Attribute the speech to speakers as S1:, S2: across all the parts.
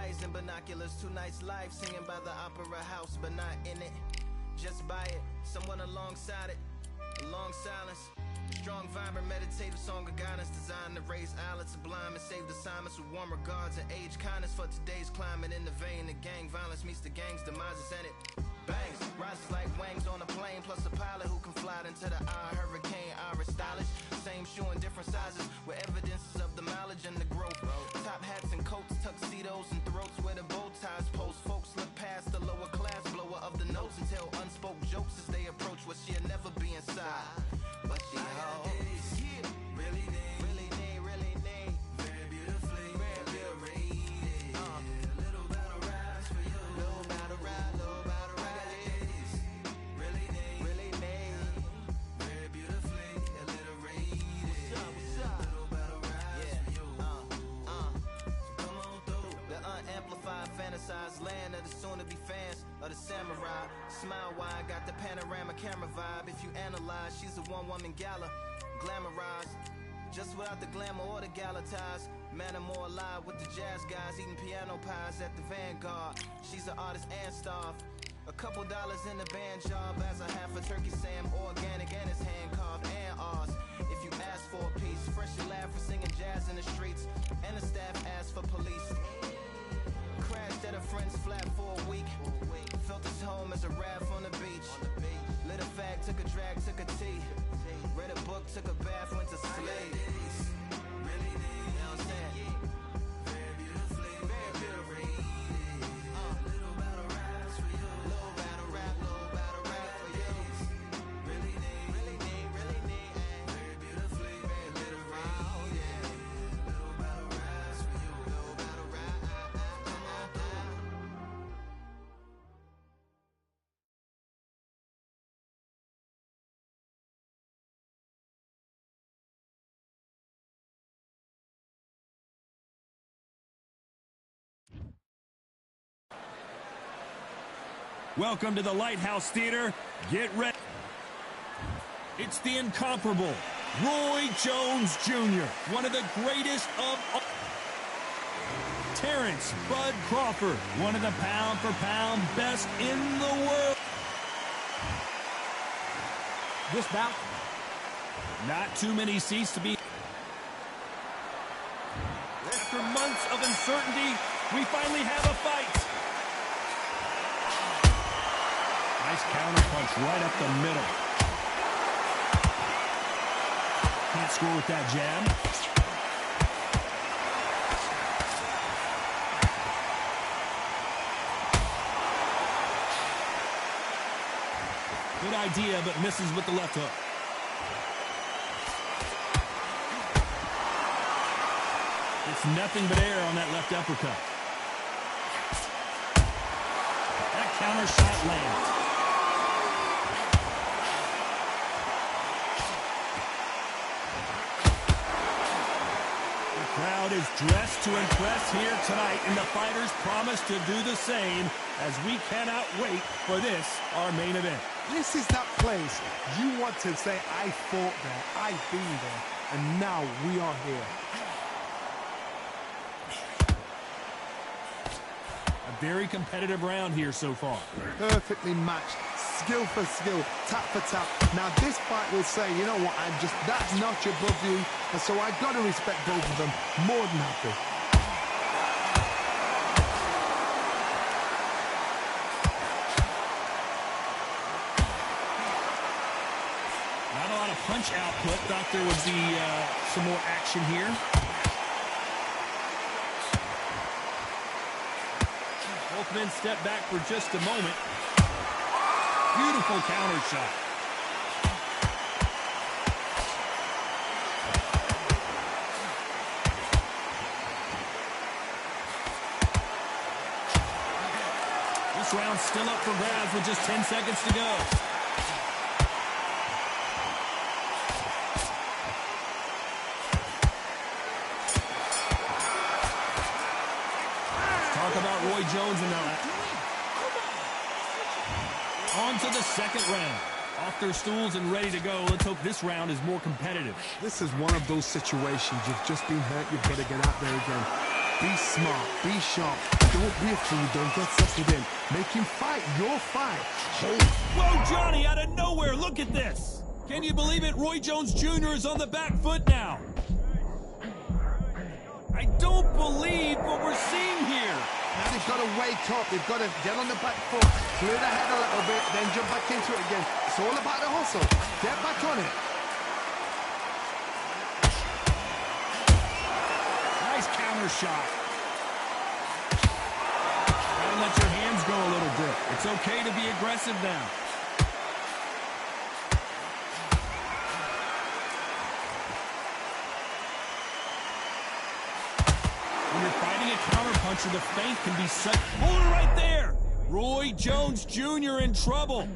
S1: eyes and binoculars, two nights live singing by the opera house, but not in it. Just by it, someone alongside it, a long silence. A strong, vibrant, meditative song of guidance designed to raise eyelids sublime and save the assignments with warm regards and age kindness for today's climate. In the vein of gang violence meets the gang's demises, and it bangs, rises like wings on a plane, plus a pilot who can fly into the eye. Hurricane Iris stylish, same shoe in different sizes with evidences of the mileage and the growth. Top hats and coats, tuxedos and throats where the bow ties post. Folks look past the lower class blower of the notes and tell unspoke jokes as they approach what she'll never be inside. But she holds, really need, very beautifully, very rated. A little battle rise for you, little battle ride, really need, very beautifully, a little rated. What's up? Little battle rise for you. So come on through. The unamplified, fantasized land of the soon-to-be fans of the samurai. Smile wide, got the panorama camera vibe. If you analyze, she's a one-woman gala, glamorized, just without the glamour or the gala ties. Man, I'm more alive with the jazz guys, eating piano pies at the Vanguard. She's an artist and starved. A couple dollars in the band job as a half a turkey Sam, organic and it's hand carved and ours. If you ask for a piece, freshly laugh for singing jazz in the streets, and the staff asked for police. Crashed at a friend's flat for a week. Felt his home as a raft on the beach. Lit a fag, took a drag, took a tea. Read a book, took a bath, went to sleep. Really need, you know what I'm saying? Very beautifully, very beautifully. Little battle raps for you. Little battle rap for you. Really need, very beautifully, very literary. Little battle raps for you. Little battle rap. Come on through.
S2: Welcome to the Lighthouse Theater. Get ready. It's the incomparable Roy Jones Jr., one of the greatest of all. Terrence Bud Crawford, one of the pound-for-pound best in the world. This bout, not too many seats to be. After months of uncertainty, we finally have a fight. Nice counter punch right up the middle. Can't score with that jab. Good idea, but misses with the left hook. It's nothing but air on that left uppercut. That counter shot lands. Crowd is dressed to impress here tonight, and the fighters promise to do the same as we cannot wait for this, our main event.
S3: This is that place you want to say, I fought there, I've been there, and now we are here.
S2: A very competitive round here so far.
S3: Perfectly matched, skill for skill, tap for tap. Now this fight will say, you know what, that's notch above you, and so I've got to respect both of them more than happy.
S2: Not a lot of punch output. Thought there would be some more action here. Both men step back for just a moment. Beautiful counter shot. This round's still up for grabs with just 10 seconds to go. Talk about Roy Jones and on to the second round. Off their stools and ready to go. Let's hope this round is more competitive.
S3: This is one of those situations. You've just been hurt. You've got to get out there again. Be smart. Be sharp. Don't be a fool. Don't get suckered in. Make him fight your fight. Hold.
S2: Whoa, Johnny, out of nowhere. Look at this. Can you believe it? Roy Jones Jr. is on the back foot now. I don't believe what we're seeing here.
S3: Now they've got to wake up. They've got to get on the back foot, clear the head a little bit, then jump back into it again. It's all about the hustle. Get back on it.
S2: Nice counter shot. Gotta let your hands go a little bit. It's okay to be aggressive now. When you're fighting a counterpuncher, the feint can be such... Hold it right there! Roy Jones Jr. in trouble.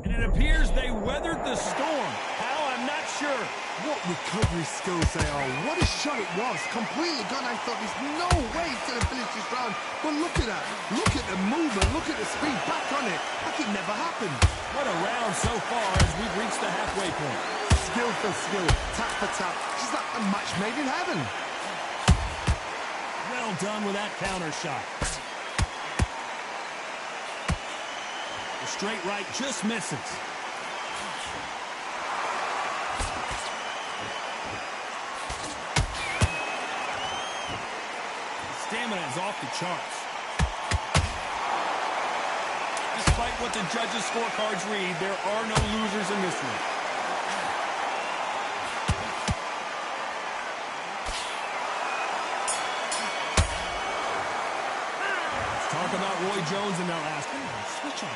S2: And it appears they weathered the storm. How? I'm not sure.
S3: What recovery skills they are. What a shot it was. Completely gone. I thought there's no way he's going to finish this round. But look at that. Look at the movement. Look at the speed. Back on it. Like it never happened.
S2: What a round so far as we've reached the halfway point.
S3: Skill for skill. Tap for tap. Just like a match made in heaven.
S2: Well done with that counter shot. The straight right just misses. Stamina is off the charts. Despite what the judges' scorecards read, there are no losers in this one. Let's talk about Roy Jones in that last one. Switch on.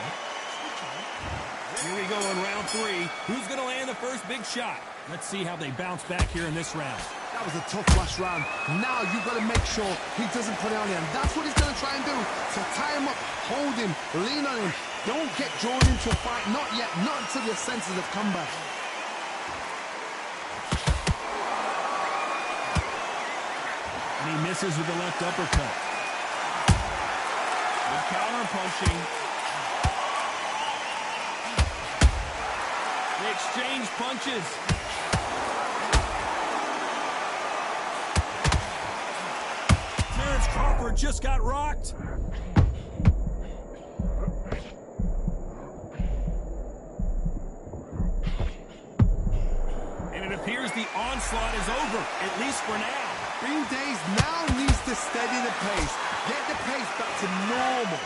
S2: Here we go in round 3. Who's going to land the first big shot? Let's see how they bounce back here in this round.
S3: That was a tough last round. Now you've got to make sure he doesn't put it on you. And that's what he's going to try and do. So tie him up, hold him, lean on him. Don't get drawn into a fight. Not yet. Not until your senses have come back.
S2: And he misses with the left uppercut. Good counter punching. They exchange punches. Terrence Crawford just got rocked. And it appears the onslaught is over, at least for now.
S3: Green Days now needs to steady the pace. Get the pace back to normal.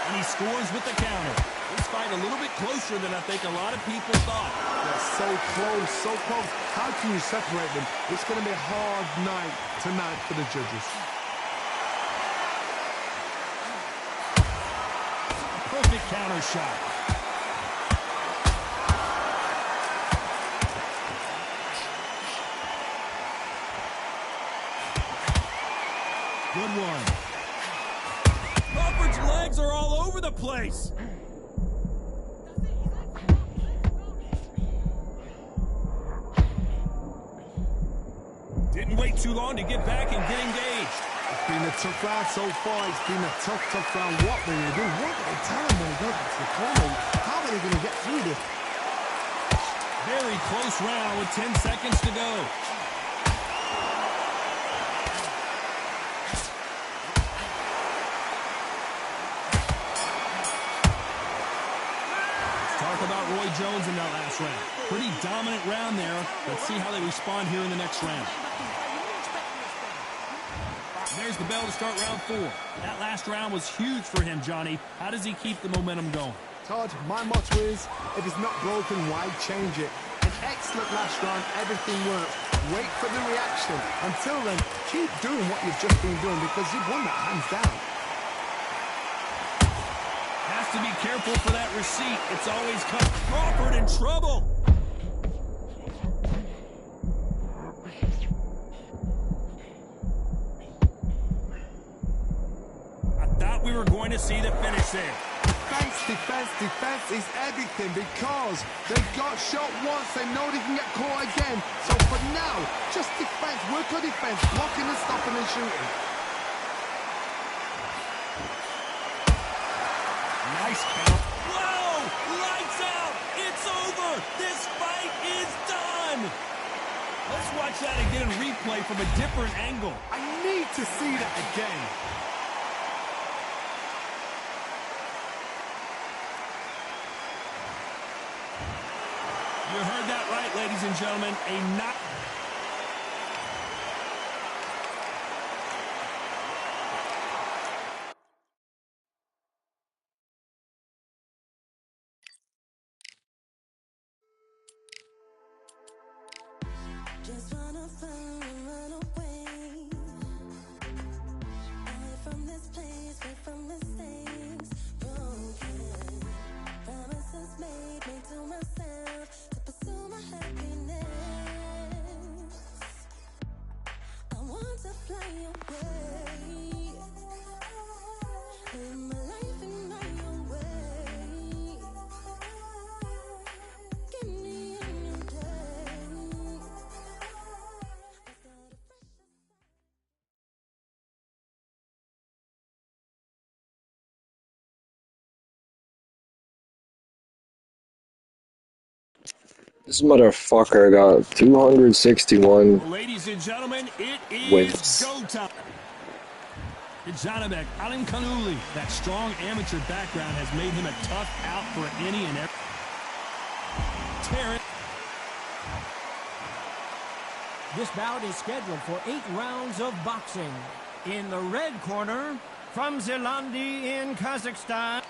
S2: And he scores with the counter. This fight a little bit closer than I think a lot of people thought.
S3: They're so close, so close. How can you separate them? It's going to be a hard night tonight for the judges.
S2: Perfect counter shot. Good one. Crawford's legs are all over the place. Didn't wait too long to get back and get engaged.
S3: It's been a tough round so far. It's been a tough round. What will you do? What will they tell him when he goes back to the corner? How are they going to get through this?
S2: Very close round with 10 seconds to go. Talk about Roy Jones in that last round. Pretty dominant round there. Let's see how they respond here in the next round. There's the bell to start round 4. That last round was huge for him, Johnny. How does he keep the momentum going?
S3: Todd, my motto is, if it's not broken, why change it? An excellent last round, everything works. Wait for the reaction. Until then, keep doing what you've just been doing because you've won that hands down.
S2: Has to be careful for that receipt. It's always cut. Crawford in trouble. I thought we were going to see the finish there.
S3: Defense is everything because they got shot once. They know they can get caught again. So for now, just defense. Work on defense. Blocking and stopping and shooting.
S2: Nice count. Whoa! Lights out! It's over! This fight is done. Let's watch that again, replay from a different angle.
S3: I need to see that again.
S2: You heard that right, ladies and gentlemen. A knock.
S4: Just wanna fly and run away. Away from this place, away from mistakes. Broken promises made to myself to pursue my happiness. I want to fly away. Live my life in my own way. Give me a new day.
S5: This motherfucker got 261
S2: Ladies and gentlemen, it is
S5: wins.
S2: go time. Janibek Alimkhanuly, that strong amateur background has made him a tough out for any and every. Terrence.
S6: This bout is scheduled for 8 rounds of boxing. In the red corner, from Zilandi in Kazakhstan.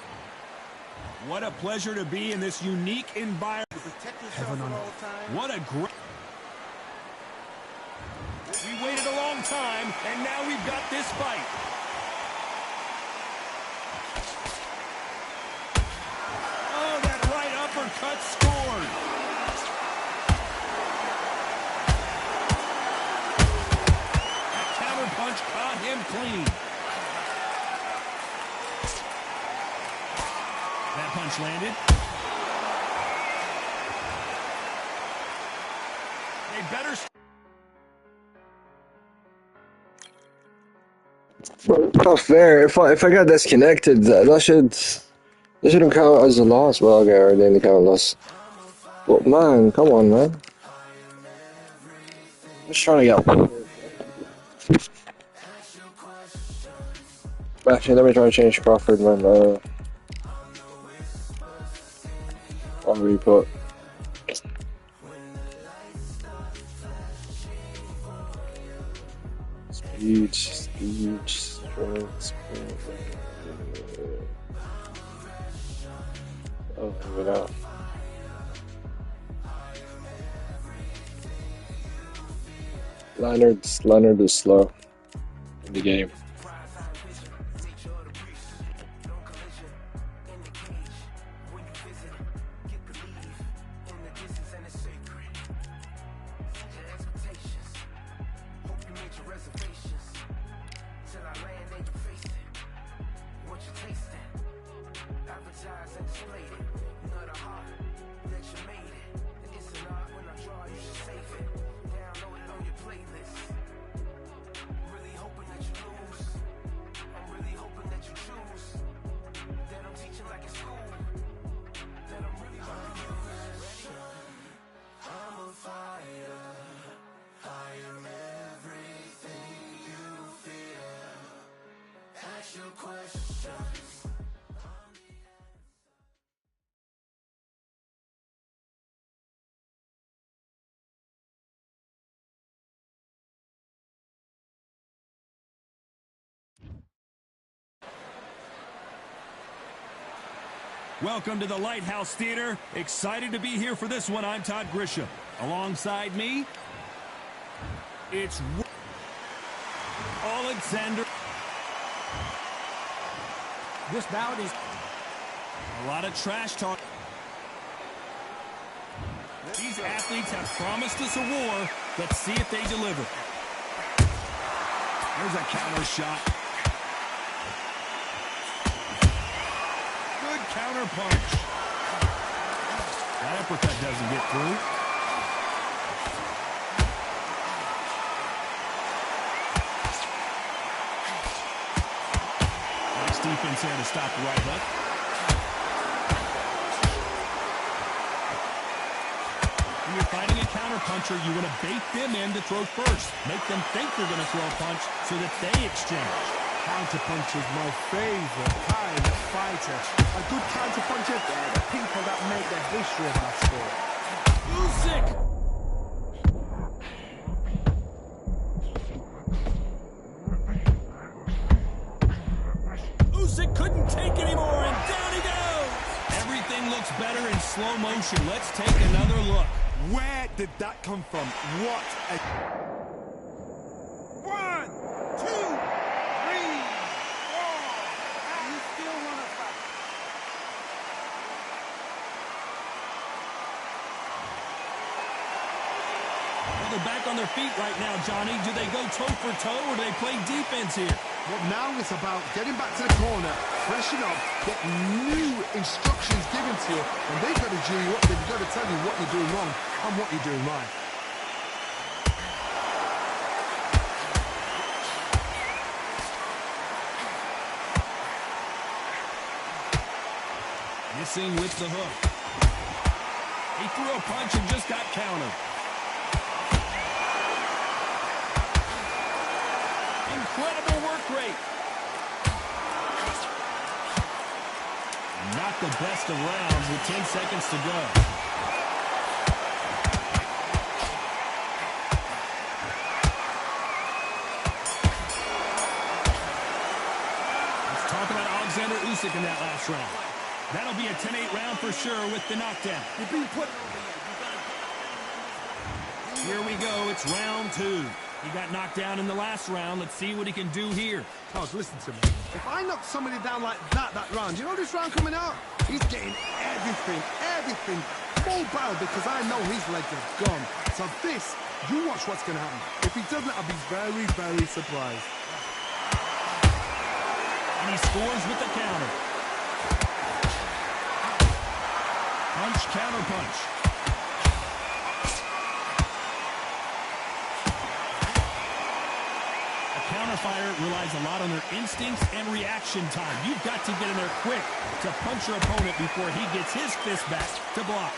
S2: What a pleasure to be in this unique environment.
S3: Heaven on earth.
S2: What a great... We waited a long time, and now we've got this fight. Oh, that right uppercut scored. That counter punch caught him clean. That punch landed. They better...
S5: Not fair. If I got disconnected, that shouldn't count as a loss. Well, okay, I didn't count a loss. But man, come on, man. Just trying to get. Actually, let me try to change Crawford, man. I'll re-put. Speed, strength, speed. Oh, leave it out. Leonard is slow in the game.
S2: Welcome to the Lighthouse Theater. Excited to be here for this one. I'm Todd Grisham. Alongside me, it's Alexander.
S6: This bout is...
S2: A lot of trash talk. These athletes have promised us a war. Let's see if they deliver. There's a counter shot. Good counter punch. That uppercut doesn't get through. Nice defense there to stop the right hook. When you're fighting a counterpuncher, you want to bait them in to throw first. Make them think they're going to throw a punch so that they exchange.
S3: Counterpuncher is my favorite kind of fighter. A good counterpuncher, they're the people that make the history of that sport.
S2: Usyk! Usyk couldn't take anymore, and down he goes! Everything looks better in slow motion. Let's take another look.
S3: Where did that come from? What a... 1, 2, 3, 4. You still want to fight?
S2: Well, they're back on their feet right now, Johnny. Do they go toe for toe, or do they play defense here?
S3: But now it's about getting back to the corner, freshen up, get new instructions given to you, and they've got to do you up. They've got to tell you what you're doing wrong and what you're doing right.
S2: Missing with the hook. He threw a punch and just got countered. Incredible work rate. Not the best of rounds with 10 seconds to go. Let's talk about Alexander Usyk in that last round. That'll be a 10-8 round for sure with the knockdown.
S3: You're being put...
S2: Here we go. It's round 2. He got knocked down in the last round. Let's see what he can do here.
S3: Cos, listen to me. If I knock somebody down like that round, you know this round coming out? He's getting everything mobile because I know his legs are gone. So this, you watch what's going to happen. If he doesn't, I'll be very, very surprised.
S2: And he scores with the counter. Punch, counter punch. Counterfire relies a lot on their instincts and reaction time. You've got to get in there quick to punch your opponent before he gets his fist back to block.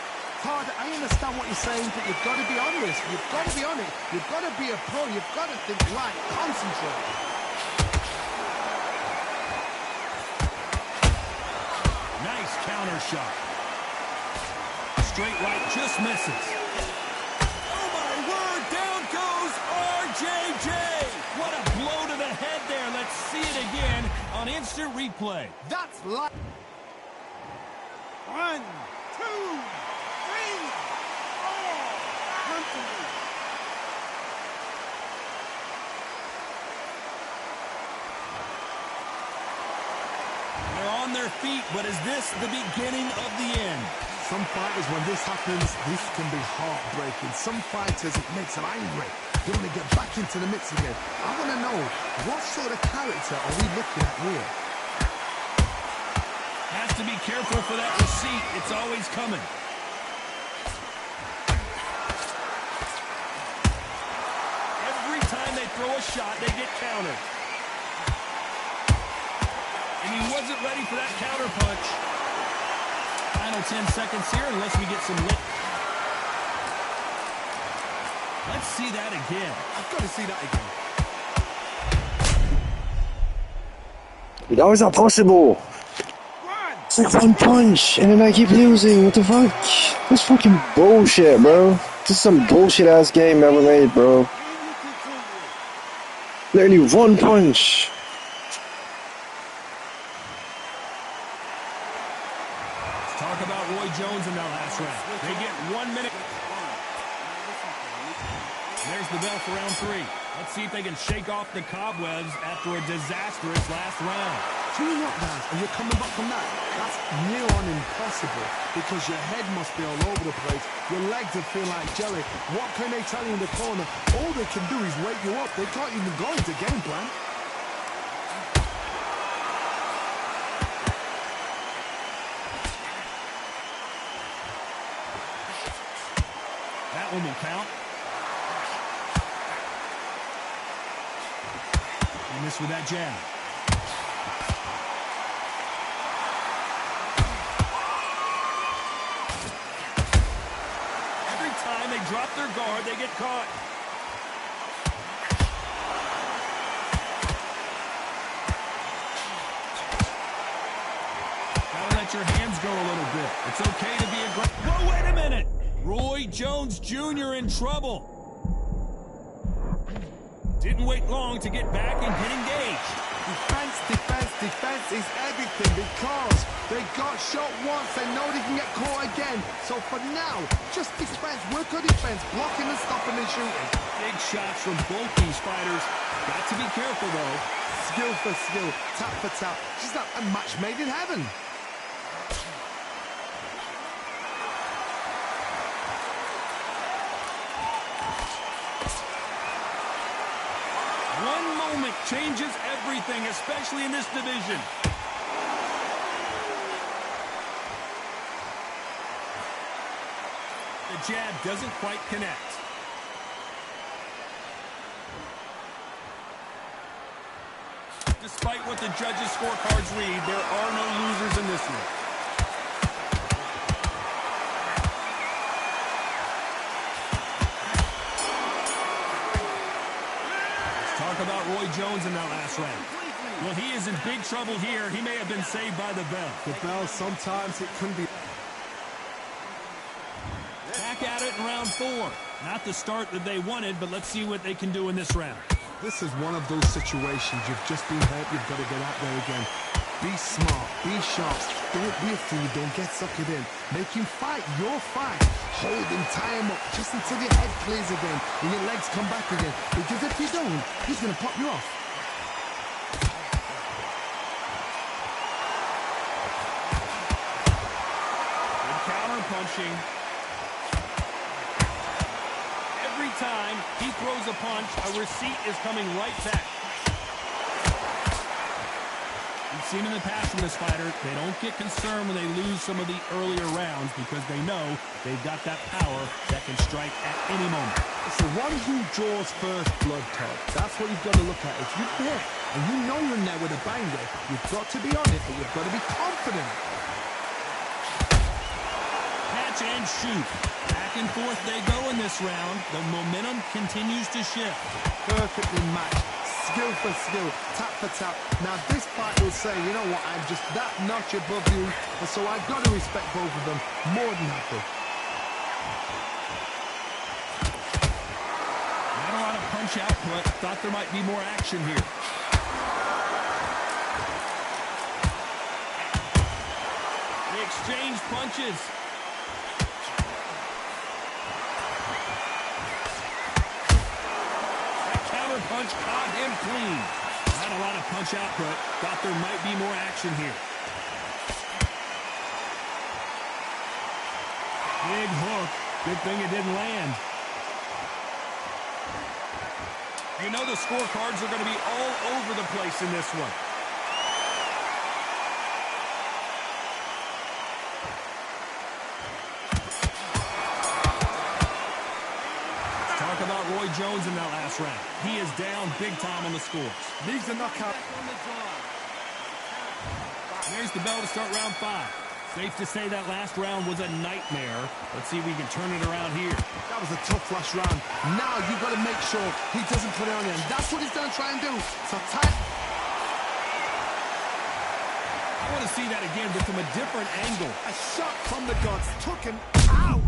S3: Todd, I understand what you're saying, but you've got to be on this. You've got to be on it. You've got to be a pro. You've got to think right. Concentrate.
S2: Nice counter shot. Straight right just misses. Oh my word, down goes RJJ. What a blow to the head there. Let's see it again on instant replay.
S3: That's like 1, 2, 3, 4.
S2: They're on their feet, but is this the beginning of the end?
S3: Some fighters, when this happens, this can be heartbreaking. Some fighters, it makes them angry. They want to get back into the mix again. I want to know, what sort of character are we looking at here?
S2: Has to be careful for that receipt. It's always coming. Every time they throw a shot, they get countered. And he wasn't ready for that counter punch. Final 10 seconds here unless we get some lit. Let's see that again.
S3: I've got to see that again.
S5: How is that possible? It's like one punch, and then I keep losing. What the fuck? That's fucking bullshit, bro. This is some bullshit ass game ever made, bro. Literally one punch.
S2: Let's talk about Roy Jones in that last round. They get 1 minute. There's the bell for round 3. Let's see if they can shake off the cobwebs after a disastrous last round.
S3: 2 knockdowns and you're coming back from that. That's near on impossible because your head must be all over the place. Your legs will feel like jelly. What can they tell you in the corner? All they can do is wake you up. They can't even go into game plan.
S2: That one will count. And this with that jab. Every time they their guard, they get caught. Gotta let your hands go a little bit. It's okay to be aggressive. Whoa, wait a minute! Roy Jones Jr. in trouble. Didn't wait long to get back and get engaged.
S3: Defense, defense, defense is everything because they got shot once. They know they can get caught again. So for now, just defense, work on defense, blocking and stopping and shooting.
S2: Big shots from both these fighters. Got to be careful, though.
S3: Skill for skill, tap for tap. Just like a match made in heaven.
S2: One moment changes everything, especially in this division. The jab doesn't quite connect. Despite what the judges' scorecards read, there are no losers in this one. Talk about Roy Jones in that last round. Well, he is in big trouble here. He may have been saved by the bell.
S3: The bell, sometimes it can be.
S2: Back at it in round 4. Not the start that they wanted, but let's see what they can do in this round.
S3: This is one of those situations. You've just been hurt. You've got to get out there again. Be smart. Be sharp. Don't be a fool. Don't get suckered in. Make him fight your fight. Hold him, tie him up, just until your head clears again and your legs come back again. Because if you don't, he's going to pop you off.
S2: Good counter punching. Every time he throws a punch, a receipt is coming right back. We've seen in the past from this fighter, they don't get concerned when they lose some of the earlier rounds because they know they've got that power that can strike at any moment.
S3: It's the one who draws first blood, Todd. That's what you've got to look at. If you're there and you know you're in there with a banger, you've got to be on it, but you've got to be confident.
S2: Catch and shoot. Back and forth they go in this round. The momentum continues to shift.
S3: Perfectly matched. Skill for skill, tap for tap. Now this fight will say, you know what, I'm just that notch above you, and so I've got to respect both of them more than happy.
S2: Not a lot of punch output. Thought there might be more action here. They exchange punches. Punch caught him clean. Not a lot of punch output. Thought there might be more action here. Big hook. Good thing it didn't land. You know the scorecards are going to be all over the place in this one. Roy Jones in that last round. He is down big time on the scores.
S3: Needs a knockout.
S2: There's the bell to start round 5. Safe to say that last round was a nightmare. Let's see if we can turn it around here.
S3: That was a tough last round. Now you've got to make sure he doesn't put it on him. That's what he's going to try and do. So tight.
S2: I want to see that again, but from a different angle.
S3: A shot from the gods took him out.